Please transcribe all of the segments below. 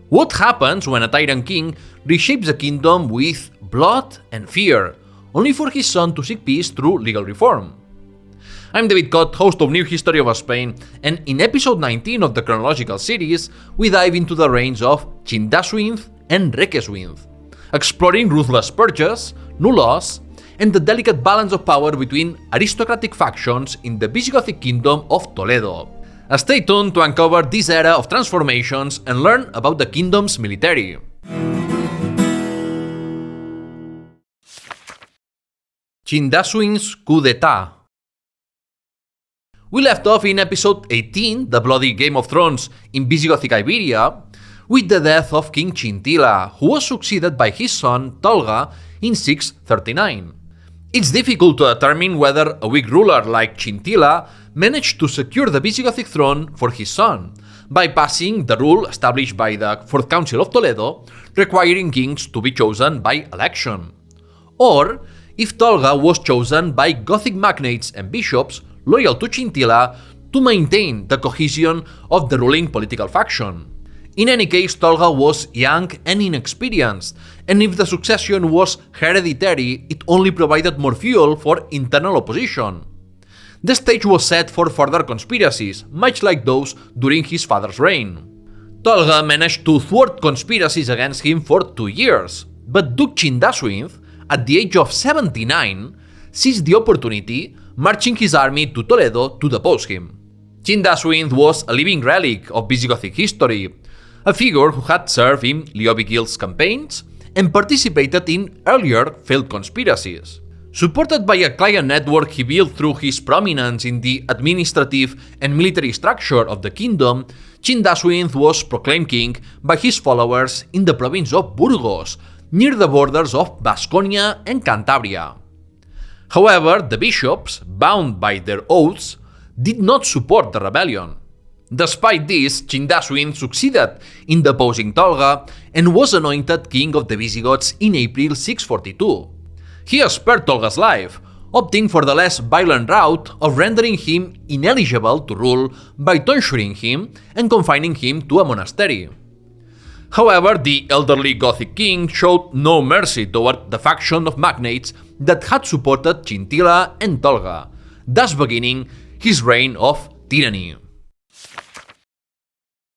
What happens when a tyrant king reshapes a kingdom with blood and fear, only for his son to seek peace through legal reform? I'm David Cott, host of New History of Spain, and in episode 19 of the chronological series, we dive into the reigns of Chindasuinth and Recceswinth, exploring ruthless purges, new laws, and the delicate balance of power between aristocratic factions in the Visigothic Kingdom of Toledo. Stay tuned to uncover this era of transformations and learn about the kingdom's military. Chindasuinth's coup d'etat. We left off in episode 18, the bloody Game of Thrones in Visigothic Iberia, with the death of King Chintila, who was succeeded by his son Tolga in 639. It's difficult to determine whether a weak ruler like Chintila managed to secure the Visigothic throne for his son, bypassing the rule established by the Fourth Council of Toledo, requiring kings to be chosen by election. Or if Tolga was chosen by Gothic magnates and bishops loyal to Chintila to maintain the cohesion of the ruling political faction. In any case, Tolga was young and inexperienced, and if the succession was hereditary, it only provided more fuel for internal opposition. The stage was set for further conspiracies, much like those during his father's reign. Tolga managed to thwart conspiracies against him for 2 years, but Duke Chindasuinth, at the age of 79, seized the opportunity, marching his army to Toledo to depose him. Chindasuinth was a living relic of Visigothic history, a figure who had served in Leovigil's campaigns and participated in earlier failed conspiracies. Supported by a client network he built through his prominence in the administrative and military structure of the kingdom, Chindasuinth was proclaimed king by his followers in the province of Burgos, near the borders of Vasconia and Cantabria. However, the bishops, bound by their oaths, did not support the rebellion. Despite this, Chindasuinth succeeded in deposing Tolga and was anointed king of the Visigoths in April 642. He spared Tolga's life, opting for the less violent route of rendering him ineligible to rule by tonsuring him and confining him to a monastery. However, the elderly Gothic king showed no mercy toward the faction of magnates that had supported Chintila and Tolga, thus beginning his reign of tyranny.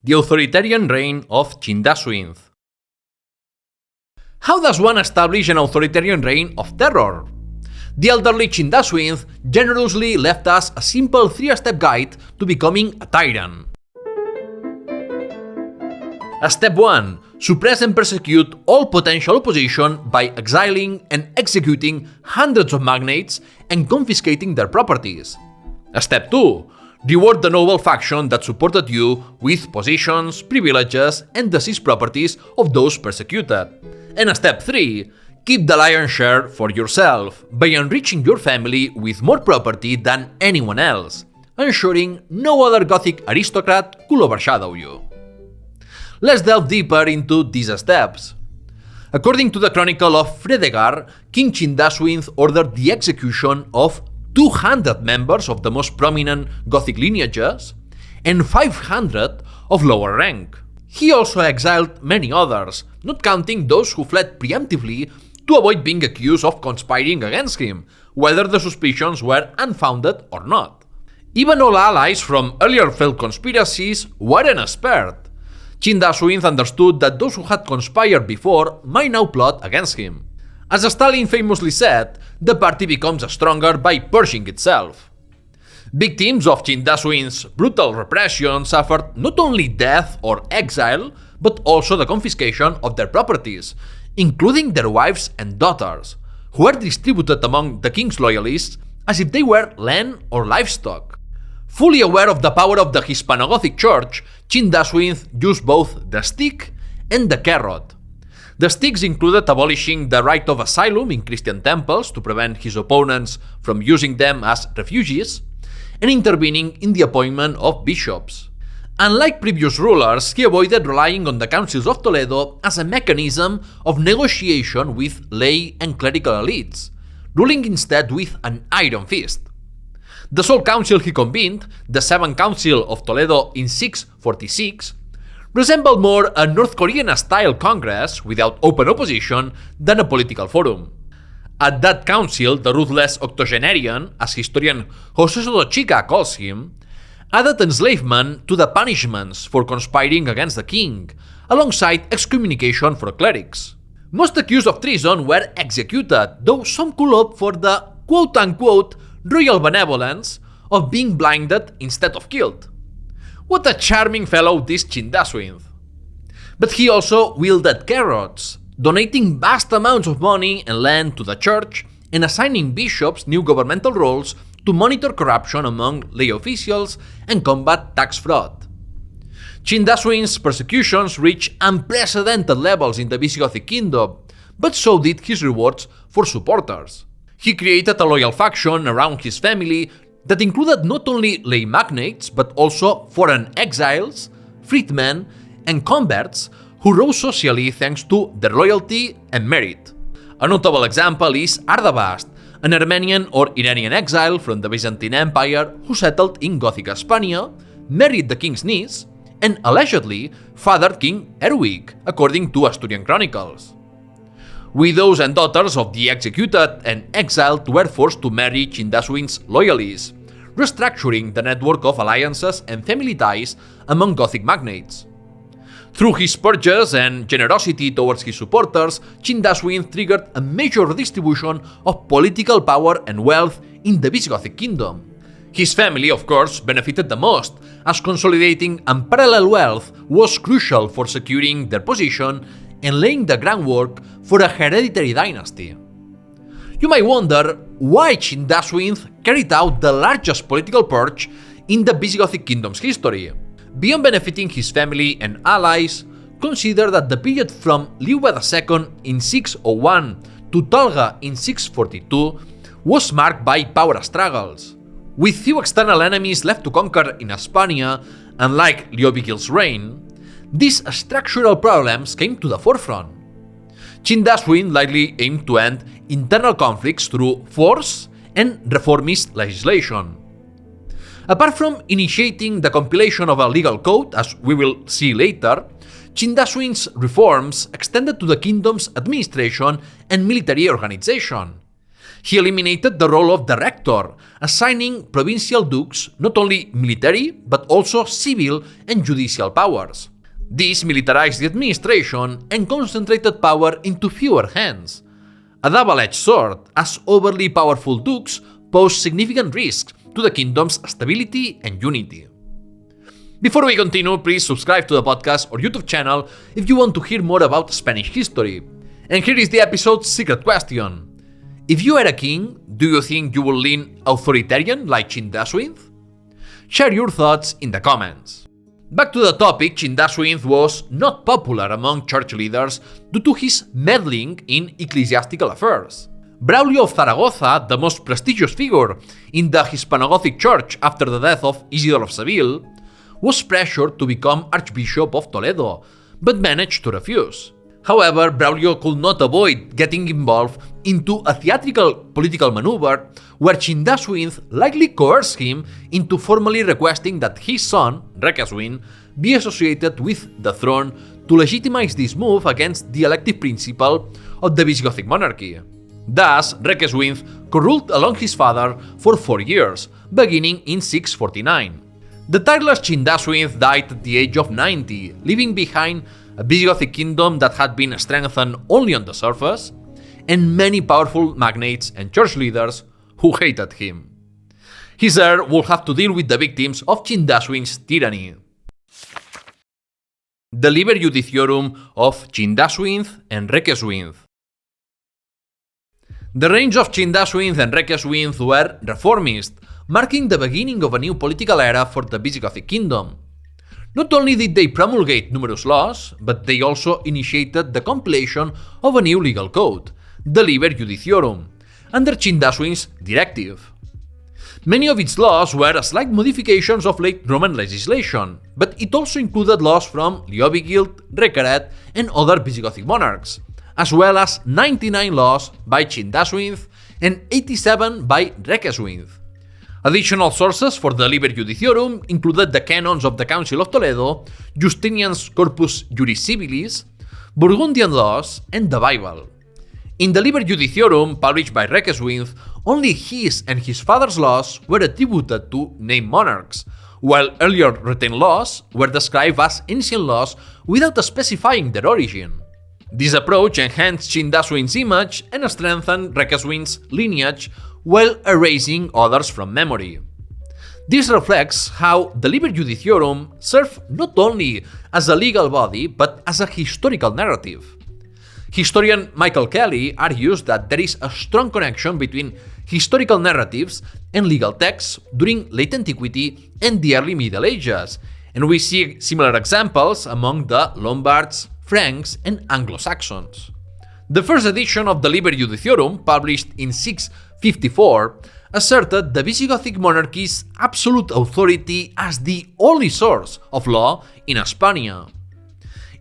The authoritarian reign of Chindasuinth. How does one establish an authoritarian reign of terror? The elderly Chindasuinth generously left us a simple 3-step guide to becoming a tyrant. Step 1. Suppress and persecute all potential opposition by exiling and executing hundreds of magnates and confiscating their properties. Step 2. Reward the noble faction that supported you with positions, privileges, and the seized properties of those persecuted. And step 3. Keep the lion's share for yourself by enriching your family with more property than anyone else, ensuring no other Gothic aristocrat could overshadow you. Let's delve deeper into these steps. According to the Chronicle of Fredegar, King Chindasuinth ordered the execution of 200 members of the most prominent Gothic lineages and 500 of lower rank. He also exiled many others, not counting those who fled preemptively to avoid being accused of conspiring against him, whether the suspicions were unfounded or not. Even all allies from earlier failed conspiracies weren't spared. Chindasuinth understood that those who had conspired before might now plot against him. As Stalin famously said, the party becomes stronger by purging itself. Victims of Chindasuinth's brutal repression suffered not only death or exile, but also the confiscation of their properties, including their wives and daughters, who were distributed among the king's loyalists as if they were land or livestock. Fully aware of the power of the Hispano-Gothic Church, Chindasuinth used both the stick and the carrot. The sticks included abolishing the right of asylum in Christian temples to prevent his opponents from using them as refugees, and intervening in the appointment of bishops. Unlike previous rulers, he avoided relying on the councils of Toledo as a mechanism of negotiation with lay and clerical elites, ruling instead with an iron fist. The sole council he convened, the Seventh Council of Toledo in 646, resembled more a North Korean-style congress without open opposition than a political forum. At that council, the ruthless octogenarian, as historian Jose Sotochica calls him, added enslavement to the punishments for conspiring against the king, alongside excommunication for clerics. Most accused of treason were executed, though some could opt for the quote-unquote royal benevolence of being blinded instead of killed. What a charming fellow this Chindasuinth! But he also wielded carrots, donating vast amounts of money and land to the church and assigning bishops new governmental roles to monitor corruption among lay officials and combat tax fraud. Chindasuinth's persecutions reached unprecedented levels in the Visigothic Kingdom, but so did his rewards for supporters. He created a loyal faction around his family that included not only lay magnates but also foreign exiles, freedmen, and converts who rose socially thanks to their loyalty and merit. A notable example is Ardabast, an Armenian or Iranian exile from the Byzantine Empire who settled in Gothic Hispania, married the king's niece, and allegedly fathered King Erwig, according to Asturian chronicles. Widows and daughters of the executed and exiled were forced to marry Chindasuinth's loyalists, restructuring the network of alliances and family ties among Gothic magnates. Through his purges and generosity towards his supporters, Chindasuinth triggered a major redistribution of political power and wealth in the Visigothic kingdom. His family, of course, benefited the most, as consolidating unparalleled wealth was crucial for securing their position and laying the groundwork for a hereditary dynasty. You might wonder why Chindasuinth carried out the largest political purge in the Visigothic kingdom's history. Beyond benefiting his family and allies, consider that the period from Liber II in 601 to Tolga in 642 was marked by power struggles. With few external enemies left to conquer in Hispania, unlike Liobigil's reign, these structural problems came to the forefront. Chindasuinth likely aimed to end internal conflicts through force and reformist legislation. Apart from initiating the compilation of a legal code, as we will see later, Chindasuinth's reforms extended to the kingdom's administration and military organization. He eliminated the role of the rector, assigning provincial dukes not only military but also civil and judicial powers. This militarized the administration and concentrated power into fewer hands. A double-edged sword, as overly powerful dukes pose significant risks to the kingdom's stability and unity. Before we continue, please subscribe to the podcast or YouTube channel if you want to hear more about Spanish history. And here is the episode's secret question. If you are a king, do you think you will lean authoritarian like Chindasuinth? Share your thoughts in the comments. Back to the topic, Chindasuinth was not popular among church leaders due to his meddling in ecclesiastical affairs. Braulio of Zaragoza, the most prestigious figure in the Hispano-Gothic Church after the death of Isidore of Seville, was pressured to become Archbishop of Toledo, but managed to refuse. However, Braulio could not avoid getting involved into a theatrical political maneuver where Chindasuinth likely coerced him into formally requesting that his son, Recceswinth, be associated with the throne to legitimize this move against the elective principle of the Visigothic monarchy. Thus, Recceswinth co-ruled along his father for 4 years, beginning in 649. The tireless Chindasuinth died at the age of 90, leaving behind a Visigothic kingdom that had been strengthened only on the surface, and many powerful magnates and church leaders who hated him. His heir would have to deal with the victims of Chindasuinth's tyranny. The Liber Iudiciorum of Chindasuinth and Recceswinth. The reigns of Chindasuinth and Recceswinth were reformist, marking the beginning of a new political era for the Visigothic kingdom. Not only did they promulgate numerous laws, but they also initiated the compilation of a new legal code, the Liber Iudiciorum, under Chindasuinth's directive. Many of its laws were slight modifications of late Roman legislation, but it also included laws from Leovigild, Reccaret, and other Visigothic monarchs, as well as 99 laws by Chindasuinth and 87 by Recceswinth. Additional sources for the Liber Iudiciorum included the canons of the Council of Toledo, Justinian's Corpus Juris Civilis, Burgundian laws, and the Bible. In the Liber Iudiciorum, published by Recceswinth, only his and his father's laws were attributed to named monarchs, while earlier retained laws were described as ancient laws without specifying their origin. This approach enhanced Chindasuinth's image and strengthened Recceswinth's lineage while erasing others from memory. This reflects how the Liber Iudiciorum served not only as a legal body but as a historical narrative. Historian Michael Kelly argues that there is a strong connection between historical narratives and legal texts during late antiquity and the early Middle Ages, and we see similar examples among the Lombards, Franks, and Anglo-Saxons. The first edition of the Liber Iudiciorum, published in 654, asserted the Visigothic monarchy's absolute authority as the only source of law in Hispania.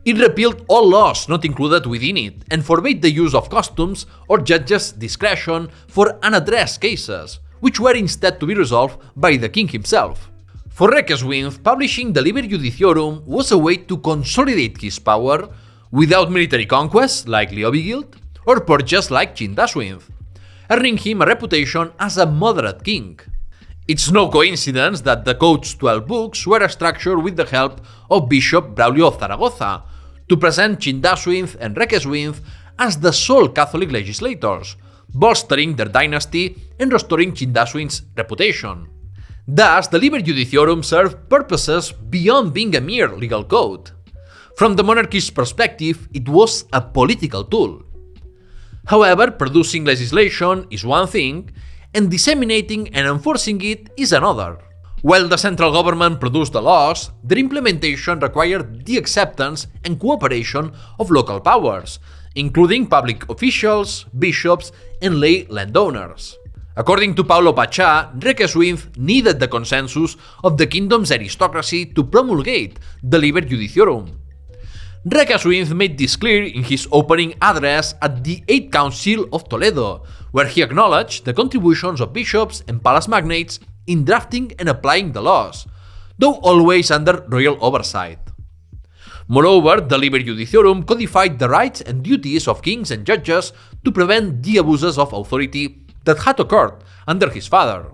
It repealed all laws not included within it and forbade the use of customs or judges' discretion for unaddressed cases, which were instead to be resolved by the king himself. For Recceswinth, publishing the Liber Iudiciorum was a way to consolidate his power without military conquests like Leovigild or purges like Chindasuinth, earning him a reputation as a moderate king. It's no coincidence that the Code's 12 books were structured with the help of Bishop Braulio of Zaragoza to present Chindasuinth and Recceswinth as the sole Catholic legislators, bolstering their dynasty and restoring Chindasuinth's reputation. Thus, the Liber Iudiciorum served purposes beyond being a mere legal code. From the monarchy's perspective, it was a political tool. However, producing legislation is one thing, and disseminating and enforcing it is another. While the central government produced the laws, their implementation required the acceptance and cooperation of local powers, including public officials, bishops, and lay landowners. According to Paulo Pachá, Recceswinth needed the consensus of the kingdom's aristocracy to promulgate the Liber Iudiciorum. Recceswinth made this clear in his opening address at the 8th Council of Toledo, where he acknowledged the contributions of bishops and palace magnates in drafting and applying the laws, though always under royal oversight. Moreover, the Liber Iudiciorum codified the rights and duties of kings and judges to prevent the abuses of authority that had occurred under his father.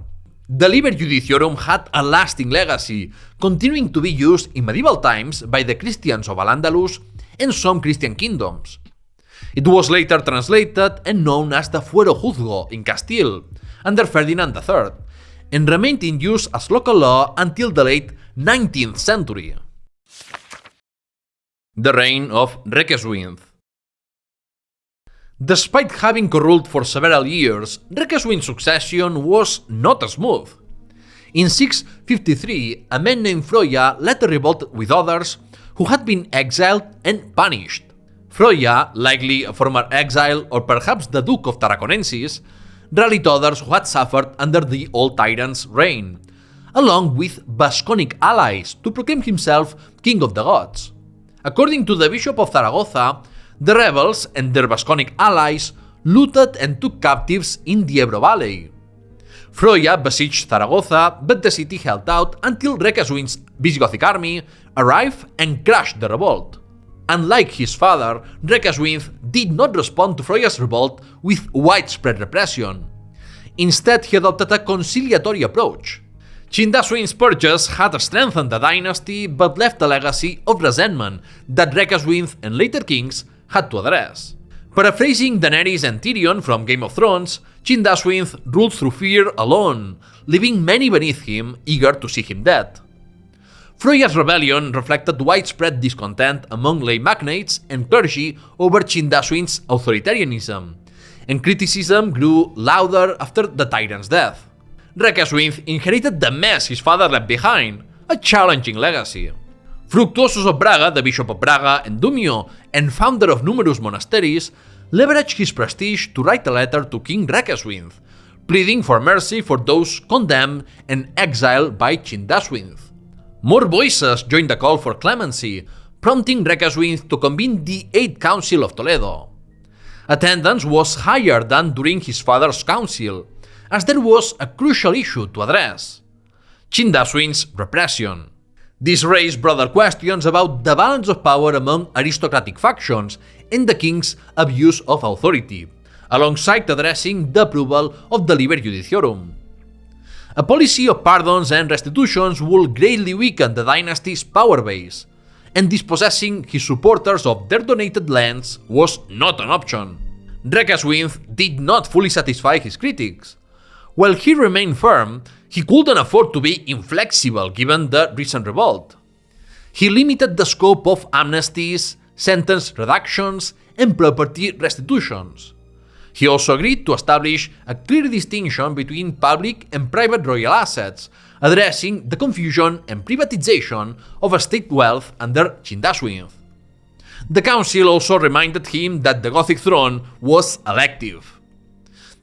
The Liber Iudiciorum had a lasting legacy, continuing to be used in medieval times by the Christians of Al-Andalus and some Christian kingdoms. It was later translated and known as the Fuero Juzgo in Castile, under Ferdinand III, and remained in use as local law until the late 19th century. The Reign of Recceswinth. Despite having ruled for several years, Recceswinth's succession was not smooth. In 653, a man named Froya led a revolt with others who had been exiled and punished. Froya, likely a former exile or perhaps the Duke of Tarraconensis, rallied others who had suffered under the old tyrant's reign, along with Vasconic allies to proclaim himself King of the Goths. According to the Bishop of Zaragoza, the rebels and their Vasconic allies looted and took captives in the Ebro Valley. Froya besieged Zaragoza, but the city held out until Recceswinth's Visigothic army arrived and crushed the revolt. Unlike his father, Recceswinth did not respond to Froya's revolt with widespread repression. Instead, he adopted a conciliatory approach. Chindasuinth's purges had strengthened the dynasty but left a legacy of resentment that Recceswinth and later kings had to address. Paraphrasing Daenerys and Tyrion from Game of Thrones, Chindasuinth ruled through fear alone, leaving many beneath him eager to see him dead. Froya's rebellion reflected widespread discontent among lay magnates and clergy over Chindasuinth's authoritarianism, and criticism grew louder after the tyrant's death. Recceswinth inherited the mess his father left behind, a challenging legacy. Fructuosus of Braga, the Bishop of Braga and Dumio, and founder of numerous monasteries, leveraged his prestige to write a letter to King Recceswinth, pleading for mercy for those condemned and exiled by Chindasuinth. More voices joined the call for clemency, prompting Recceswinth to convene the 8th Council of Toledo. Attendance was higher than during his father's council, as there was a crucial issue to address: Chindasuinth's repression. This raised broader questions about the balance of power among aristocratic factions and the king's abuse of authority, alongside addressing the approval of the Liber Iudiciorum. A policy of pardons and restitutions would greatly weaken the dynasty's power base, and dispossessing his supporters of their donated lands was not an option. Recceswinth did not fully satisfy his critics. While he remained firm, he couldn't afford to be inflexible given the recent revolt. He limited the scope of amnesties, sentence reductions, and property restitutions. He also agreed to establish a clear distinction between public and private royal assets, addressing the confusion and privatization of state wealth under Chindasuinth. The council also reminded him that the Gothic throne was elective.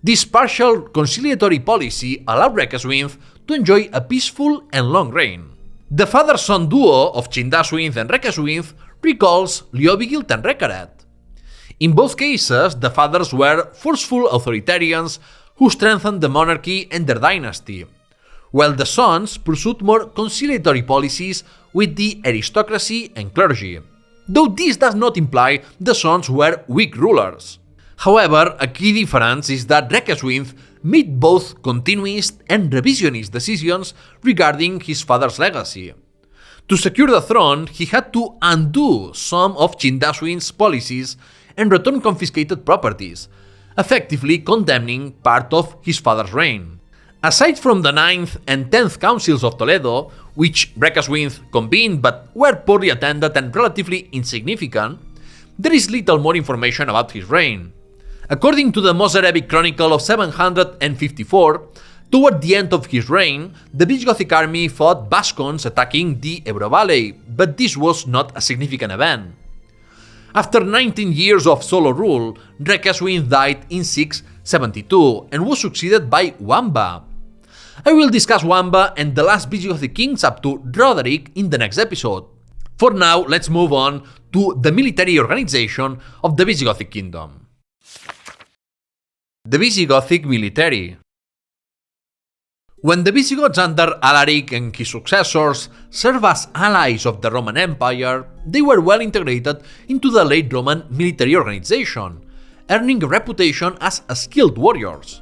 This partial conciliatory policy allowed Recceswinth to enjoy a peaceful and long reign. The father-son duo of Chindasuinth and Recceswinth recalls Visigothic and Recceswinth. In both cases, the fathers were forceful authoritarians who strengthened the monarchy and their dynasty, while the sons pursued more conciliatory policies with the aristocracy and clergy, though this does not imply the sons were weak rulers. However, a key difference is that Recceswinth made both continuist and revisionist decisions regarding his father's legacy. To secure the throne, he had to undo some of Chindasuinth's policies and return confiscated properties, effectively condemning part of his father's reign. Aside from the 9th and 10th Councils of Toledo, which Recceswinth convened but were poorly attended and relatively insignificant, there is little more information about his reign. According to the Moserebic Chronicle of 754, toward the end of his reign, the Visigothic army fought Vascons attacking the Ebro Valley, but this was not a significant event. After 19 years of solo rule, Recceswinth died in 672 and was succeeded by Wamba. I will discuss Wamba and the last Visigothic kings up to Roderick in the next episode. For now, let's move on to the military organization of the Visigothic kingdom. The Visigothic Military. When the Visigoths under Alaric and his successors served as allies of the Roman Empire, they were well integrated into the late Roman military organization, earning a reputation as skilled warriors.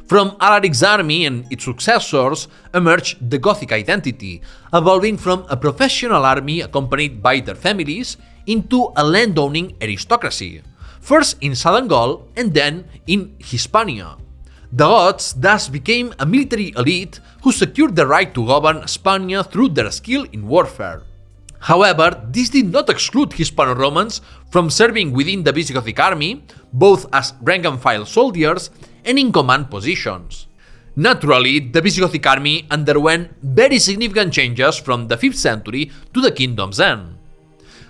From Alaric's army and its successors emerged the Gothic identity, evolving from a professional army accompanied by their families into a landowning aristocracy, first in southern Gaul and then in Hispania. The Goths thus became a military elite who secured the right to govern Hispania through their skill in warfare. However, this did not exclude Hispano-Romans from serving within the Visigothic army, both as rank-and-file soldiers and in command positions. Naturally, the Visigothic army underwent very significant changes from the 5th century to the kingdom's end.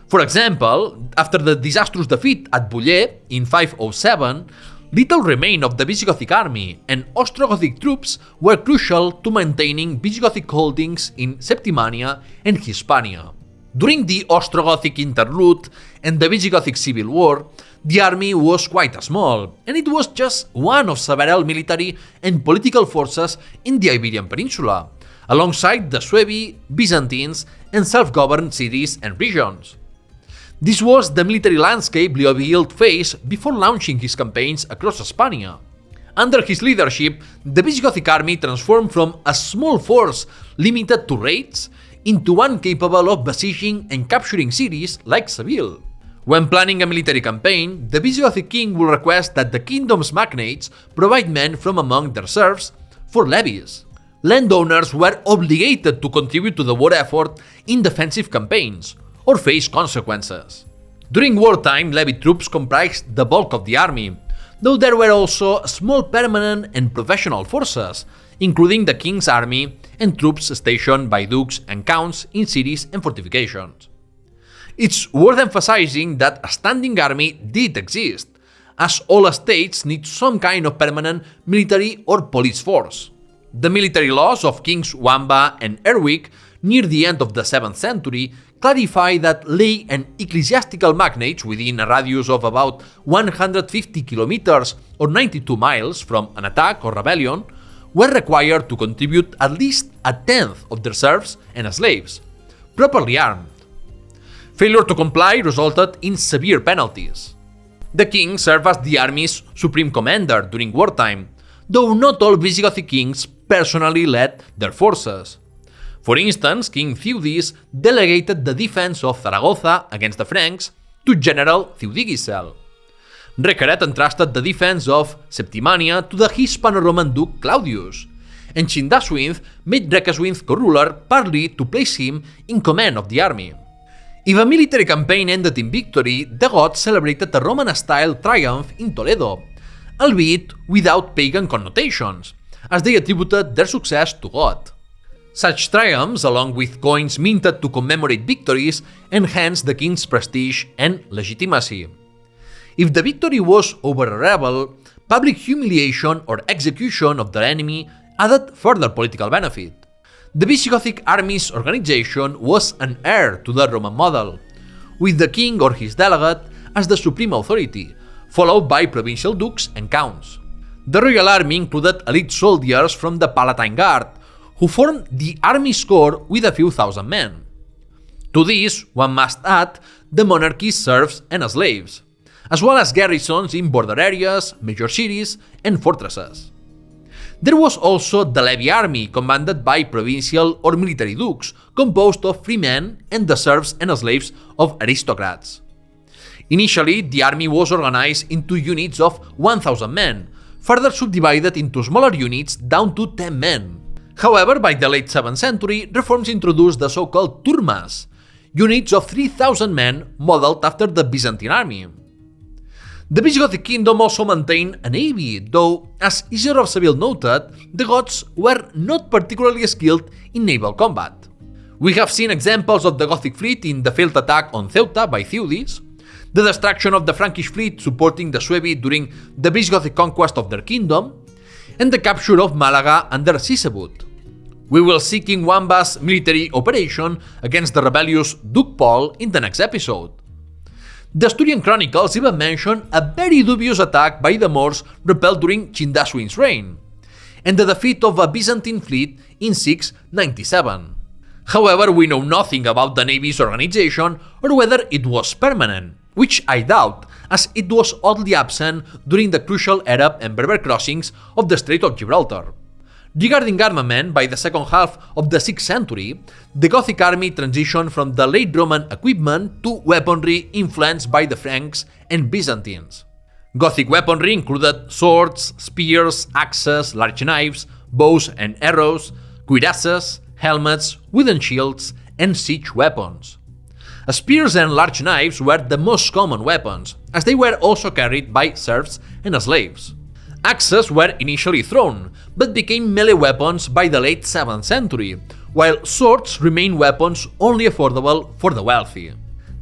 For example, after the disastrous defeat at Bullet in 507, little remained of the Visigothic army, and Ostrogothic troops were crucial to maintaining Visigothic holdings in Septimania and Hispania. During the Ostrogothic interlude and the Visigothic civil war, the army was quite small, and it was just one of several military and political forces in the Iberian Peninsula, alongside the Suebi, Byzantines, and self-governed cities and regions. This was the military landscape Leovigild faced before launching his campaigns across Hispania. Under his leadership, the Visigothic army transformed from a small force limited to raids into one capable of besieging and capturing cities like Seville. When planning a military campaign, the Visigothic king will request that the kingdom's magnates provide men from among their serfs for levies. Landowners were obligated to contribute to the war effort in defensive campaigns, or face consequences. During wartime, levy troops comprised the bulk of the army, though there were also small permanent and professional forces, including the king's army and troops stationed by dukes and counts in cities and fortifications. It's worth emphasizing that a standing army did exist, as all states need some kind of permanent military or police force. The military laws of Kings Wamba and Erwick near the end of the 7th century clarify that lay and ecclesiastical magnates within a radius of about 150 kilometers or 92 miles from an attack or rebellion were required to contribute at least a tenth of their serfs and slaves, properly armed. Failure to comply resulted in severe penalties. The king served as the army's supreme commander during wartime, though not all Visigothic kings personally led their forces. For instance, King Theudis delegated the defense of Zaragoza against the Franks to General Theudigisel. Reccaret entrusted the defense of Septimania to the Hispano-Roman Duke Claudius, and Chindasuinth made Recceswinth co-ruler partly to place him in command of the army. If a military campaign ended in victory, the Goths celebrated a Roman-style triumph in Toledo, albeit without pagan connotations, as they attributed their success to God. Such triumphs, along with coins minted to commemorate victories, enhanced the king's prestige and legitimacy. If the victory was over a rebel, public humiliation or execution of the enemy added further political benefit. The Visigothic army's organization was an heir to the Roman model, with the king or his delegate as the supreme authority, followed by provincial dukes and counts. The royal army included elite soldiers from the Palatine Guard, who formed the army's core with a few thousand men. To this, one must add the monarchy's serfs and slaves, as well as garrisons in border areas, major cities, and fortresses. There was also the levy army, commanded by provincial or military dukes, composed of free men and the serfs and slaves of aristocrats. Initially, the army was organized into units of 1,000 men, further subdivided into smaller units down to 10 men. However, by the late 7th century, reforms introduced the so-called turmas, units of 3,000 men modeled after the Byzantine army. The Visigothic kingdom also maintained a navy, though, as Isidore of Seville noted, the Goths were not particularly skilled in naval combat. We have seen examples of the Gothic fleet in the failed attack on Ceuta by Theudis, the destruction of the Frankish fleet supporting the Suevi during the Visigothic conquest of their kingdom, and the capture of Malaga under Sisebut. We will see King Wamba's military operation against the rebellious Duke Paul in the next episode. The Asturian chronicles even mention a very dubious attack by the Moors repelled during Chindasuinth's reign, and the defeat of a Byzantine fleet in 697. However, we know nothing about the navy's organization or whether it was permanent, which I doubt, as it was oddly absent during the crucial Arab and Berber crossings of the Strait of Gibraltar. Regarding armament, by the second half of the 6th century, the Gothic army transitioned from the late Roman equipment to weaponry influenced by the Franks and Byzantines. Gothic weaponry included swords, spears, axes, large knives, bows and arrows, cuirasses, helmets, wooden shields, and siege weapons. Spears and large knives were the most common weapons, as they were also carried by serfs and slaves. Axes were initially thrown, but became melee weapons by the late 7th century, while swords remained weapons only affordable for the wealthy.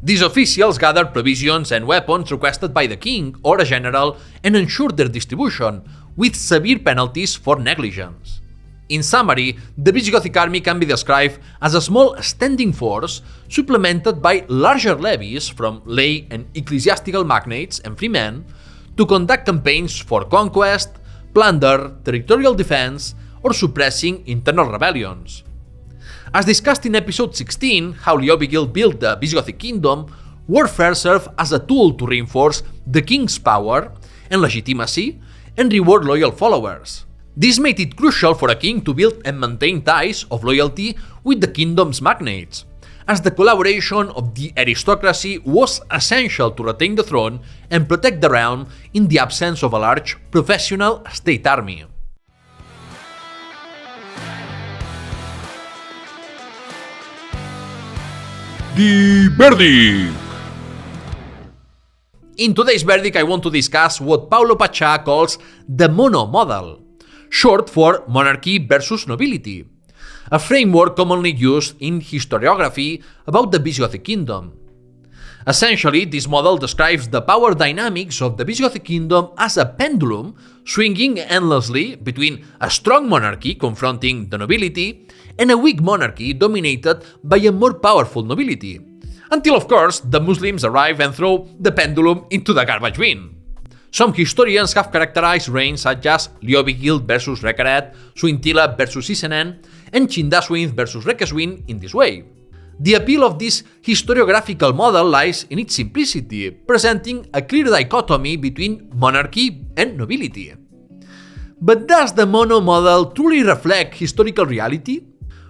These officials gathered provisions and weapons requested by the king or a general and ensured their distribution, with severe penalties for negligence. In summary, the Visigothic army can be described as a small standing force supplemented by larger levies from lay and ecclesiastical magnates and free men to conduct campaigns for conquest, plunder, territorial defense, or suppressing internal rebellions. As discussed in episode 16, how Leovigild built the Visigothic kingdom, warfare served as a tool to reinforce the king's power and legitimacy and reward loyal followers. This made it crucial for a king to build and maintain ties of loyalty with the kingdom's magnates, as the collaboration of the aristocracy was essential to retain the throne and protect the realm in the absence of a large professional state army. The verdict! In today's verdict, I want to discuss what Paulo Pachá calls the mono model, short for monarchy versus nobility, a framework commonly used in historiography about the Visigothic kingdom. Essentially, this model describes the power dynamics of the Visigothic kingdom as a pendulum swinging endlessly between a strong monarchy confronting the nobility and a weak monarchy dominated by a more powerful nobility. Until, of course, the Muslims arrive and throw the pendulum into the garbage bin. Some historians have characterized reigns such as Leovigild versus Recared, Suintila versus Isenen, and Chindasuinth versus Recceswinth in this way. The appeal of this historiographical model lies in its simplicity, presenting a clear dichotomy between monarchy and nobility. But does the Mono model truly reflect historical reality?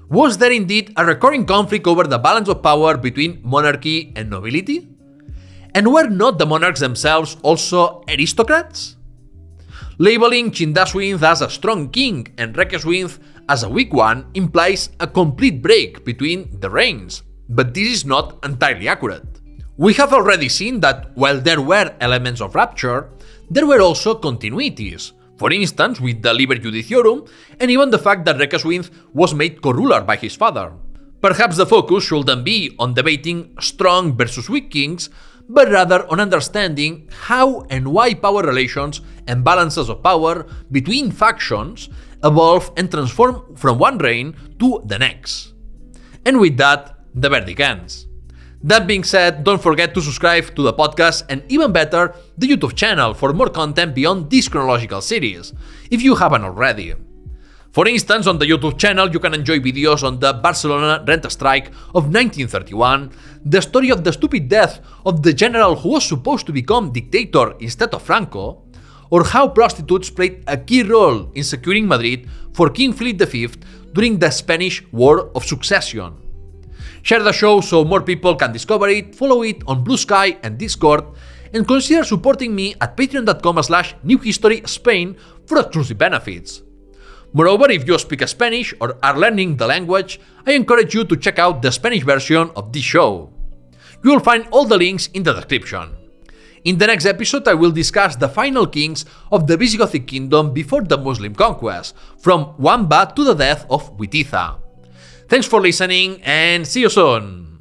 Was there indeed a recurring conflict over the balance of power between monarchy and nobility? And were not the monarchs themselves also aristocrats? Labeling Chindasuinth as a strong king and Recceswinth as a weak one implies a complete break between the reigns, but this is not entirely accurate. We have already seen that while there were elements of rupture, there were also continuities, for instance with the Liber Iudiciorum and even the fact that Recceswinth was made co-ruler by his father. Perhaps the focus shouldn't be on debating strong versus weak kings, but rather on understanding how and why power relations and balances of power between factions evolve and transform from one reign to the next. And with that, the verdict ends. That being said, don't forget to subscribe to the podcast and even better, the YouTube channel for more content beyond this chronological series, if you haven't already. For instance, on the YouTube channel you can enjoy videos on the Barcelona rent strike of 1931, the story of the stupid death of the general who was supposed to become dictator instead of Franco, or how prostitutes played a key role in securing Madrid for King Philip V during the Spanish War of Succession. Share the show so more people can discover it, follow it on Blue Sky and Discord, and consider supporting me at patreon.com/newhistoryspain for exclusive benefits. Moreover, if you speak Spanish or are learning the language, I encourage you to check out the Spanish version of this show. You will find all the links in the description. In the next episode, I will discuss the final kings of the Visigothic Kingdom before the Muslim conquest, from Wamba to the death of Witiza. Thanks for listening and see you soon!